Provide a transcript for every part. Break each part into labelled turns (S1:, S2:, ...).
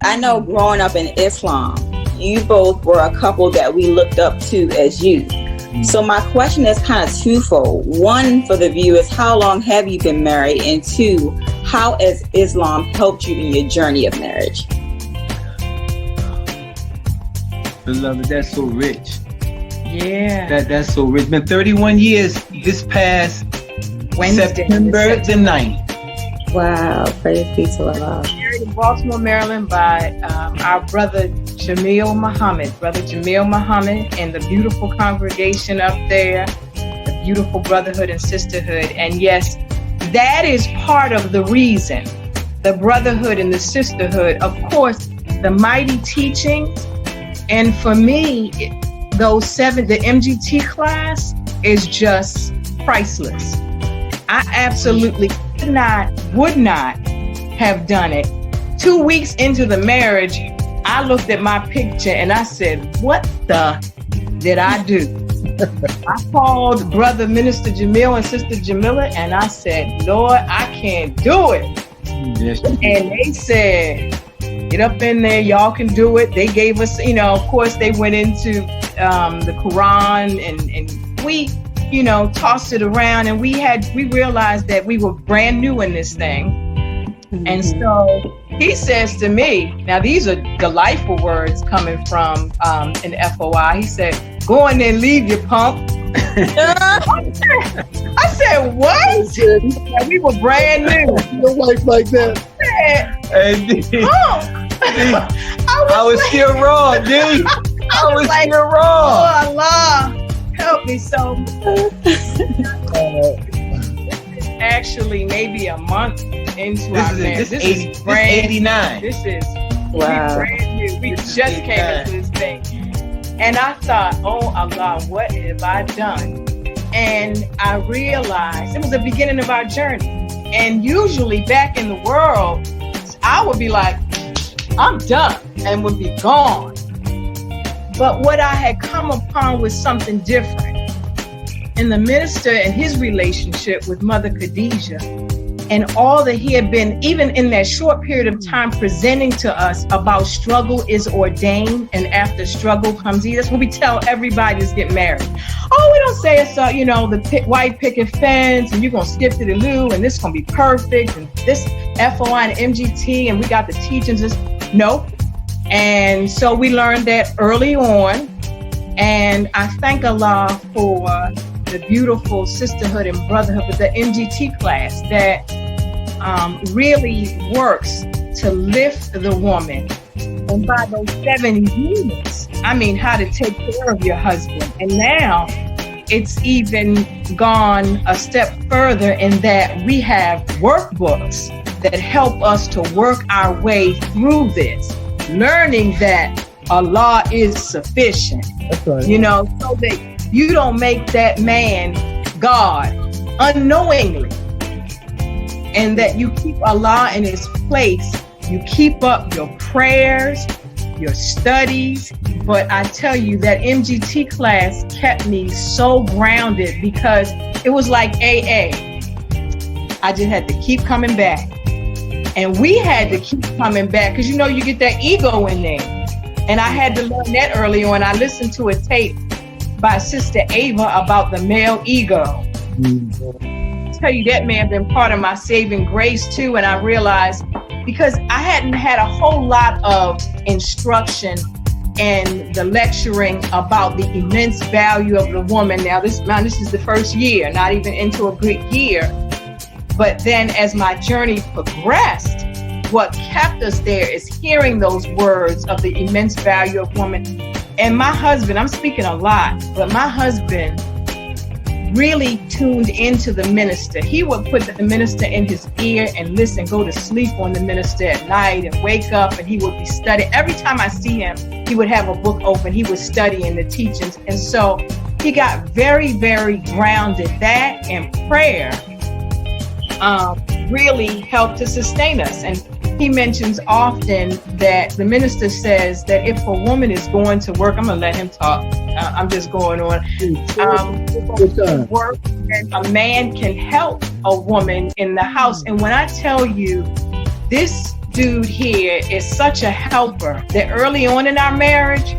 S1: I know growing up in Islam, you both were a couple that we looked up to as youth. So my question is kind of twofold. One, for the viewers, how long have you been married? And two, how has Islam helped you in your journey of marriage?
S2: Beloved, that's so rich.
S3: Yeah.
S2: That's so rich. Been 31 years this past
S3: Wednesday,
S2: September the 9th.
S1: Wow, praise be to Allah.
S3: Married in Baltimore, Maryland by our brother Jamil Muhammad. Brother Jamil Muhammad and the beautiful congregation up there, the beautiful brotherhood and sisterhood. And yes, that is part of the reason, the brotherhood and the sisterhood. Of course, the mighty teachings. And for me, the MGT class is just priceless. I absolutely would not have done it. 2 weeks into the marriage, I looked at my picture and I said, what the did I do? I called Brother Minister Jamil and Sister Jamila and I said, Lord, I can't do it.
S2: Yes.
S3: And they said, get up in there, y'all can do it. They gave us, of course they went into the Quran and we, tossed it around and we realized that we were brand new in this thing. Mm-hmm. And so he says to me, now these are delightful words coming from an FOI. He said, go in there and leave your pump. I said, what? Yeah, we were brand new.
S4: Your wife like that.
S2: I was still wrong, dude. I was still wrong.
S3: Oh, Allah, help me. So actually maybe a month into our marriage. This is brand
S2: 89.
S3: This is
S1: wow.
S3: Brand new. We just came into this thing. And I thought, oh Allah, what have I done? And I realized it was the beginning of our journey. And usually back in the world, I would be like, I'm done, and would be gone. But what I had come upon was something different. And the minister and his relationship with Mother Khadijah and all that he had been, even in that short period of time, presenting to us about struggle is ordained and after struggle comes ease. That's what we tell everybody is get married. Oh, we don't say it's, the white picket fence and you're going to skip to the loo and this is going to be perfect and this FOI and MGT and we got the teachings. Nope. And so we learned that early on. And I thank Allah for the beautiful sisterhood and brotherhood with the MGT class that really works to lift the woman. And by those 7 years, how to take care of your husband. And now it's even gone a step further in that we have workbooks that help us to work our way through this, learning that Allah is sufficient.
S4: That's right.
S3: So that you don't make that man God unknowingly, and that you keep Allah in his place. You keep up your prayers, your studies. But I tell you, that MGT class kept me so grounded because it was like AA. I just had to keep coming back. And we had to keep coming back because, you get that ego in there. And I had to learn that early on. I listened to a tape by Sister Ava about the male ego. I tell you, that man been part of my saving grace too. And I realized because I hadn't had a whole lot of instruction and the lecturing about the immense value of the woman. Now this is the first year, not even into a good year. But then as my journey progressed, what kept us there is hearing those words of the immense value of woman. And my husband, I'm speaking a lot, but my husband really tuned into the minister. He would put the minister in his ear and listen, go to sleep on the minister at night and wake up and he would be studying. Every time I see him, he would have a book open. He was studying the teachings. And so he got very, very grounded. That and prayer really helped to sustain us. And he mentions often that the minister says that if a woman is going to work, I'm going to let him talk. I'm just going on. Work, and a man can help a woman in the house. And when I tell you, this dude here is such a helper that early on in our marriage,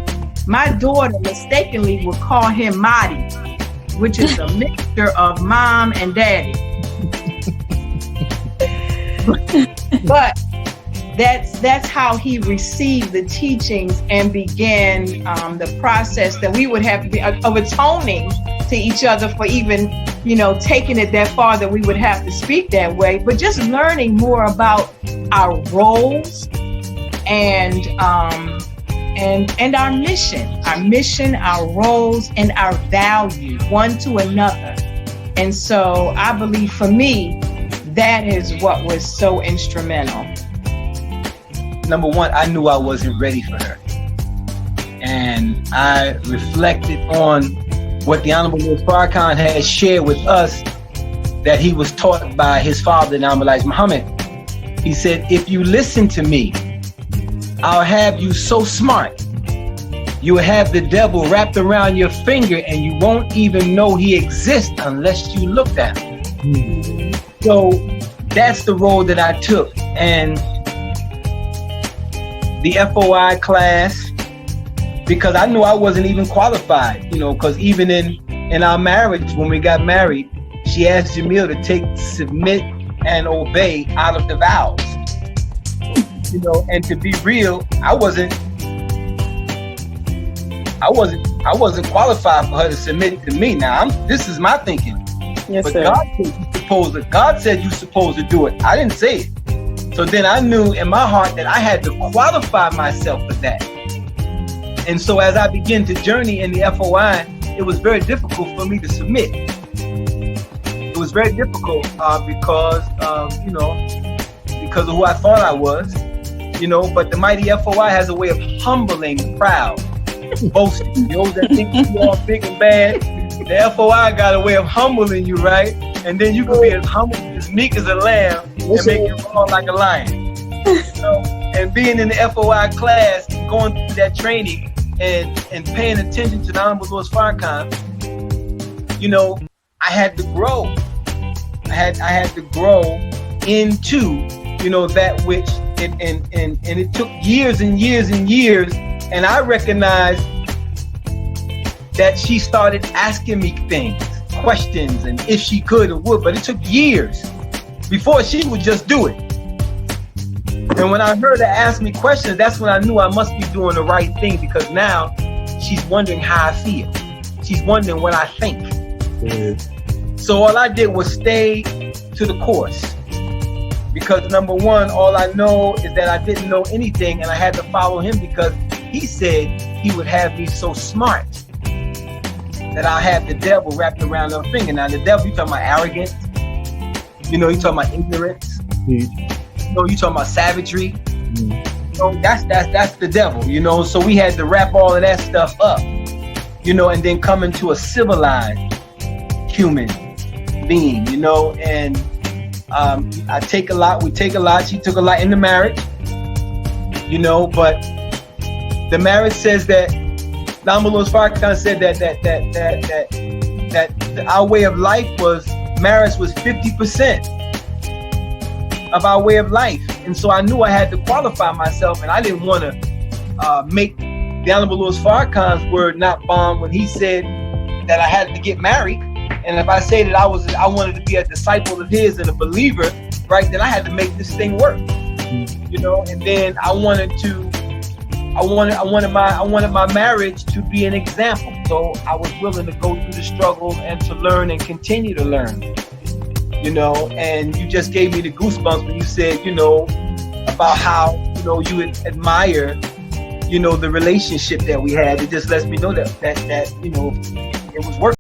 S3: my daughter mistakenly would call him Marty, which is a mixture of mom and daddy. But that's how he received the teachings and began the process that we would have of atoning to each other for even, taking it that far that we would have to speak that way, but just learning more about our roles and our mission, our roles, and our value one to another. And so I believe for me, that is what was so instrumental.
S2: Number one, I knew I wasn't ready for her. And I reflected on what the Honorable Lord Farrakhan had shared with us that he was taught by his father, Honorable Elijah Muhammad. He said, if you listen to me, I'll have you so smart, you will have the devil wrapped around your finger and you won't even know he exists unless you look at him. Mm-hmm. So that's the role that I took. And the FOI class, because I knew I wasn't even qualified, because even in our marriage, when we got married, she asked Jamil to take submit and obey out of the vows. And to be real, I wasn't qualified for her to submit to me. Now, this is my thinking.
S1: Yes,
S2: but
S1: sir.
S2: God said you're supposed to do it. I didn't say it. So then I knew in my heart that I had to qualify myself for that. And so as I began to journey in the FOI, it was very difficult for me to submit. It was very difficult because of who I thought I was, but the mighty FOI has a way of humbling the proud, boasting. Those that think you are big and bad, the FOI got a way of humbling you, right? And then you can be as humble, as meek as a lamb, and make you roar like a lion. And being in the FOI class, going through that training, and paying attention to the Honorable Lord Farrakhan, I had to grow. I had to grow into, that which, and it took years and years and years, and I recognized that she started asking me things, questions, and if she could or would, but it took years before she would just do it. And when I heard her ask me questions, that's when I knew I must be doing the right thing, because now she's wondering how I feel. She's wondering what I think. Mm-hmm. So all I did was stay to the course, because number one, all I know is that I didn't know anything, and I had to follow him because he said he would have me so smart that I'll have the devil wrapped around her finger. Now the devil, you talking about arrogance, you talking about ignorance. Mm-hmm. You talking about savagery. Mm. That's the devil, So we had to wrap all of that stuff up, and then come into a civilized human being, And I take a lot. We take a lot. She took a lot in the marriage, But the marriage says that the Honorable Lord Farrakhan said that our way of life was marriage was 50%. Of our way of life. And so I knew I had to qualify myself, and I didn't want to make the Honorable Lord Farrakhan's word not bond when he said that I had to get married. And if I say that I wanted to be a disciple of his and a believer, right, then I had to make this thing work. And then I wanted my marriage to be an example. So I was willing to go through the struggle and to learn and continue to learn. And you just gave me the goosebumps when you said, about how, you admire, the relationship that we had. It just lets me know that it was working.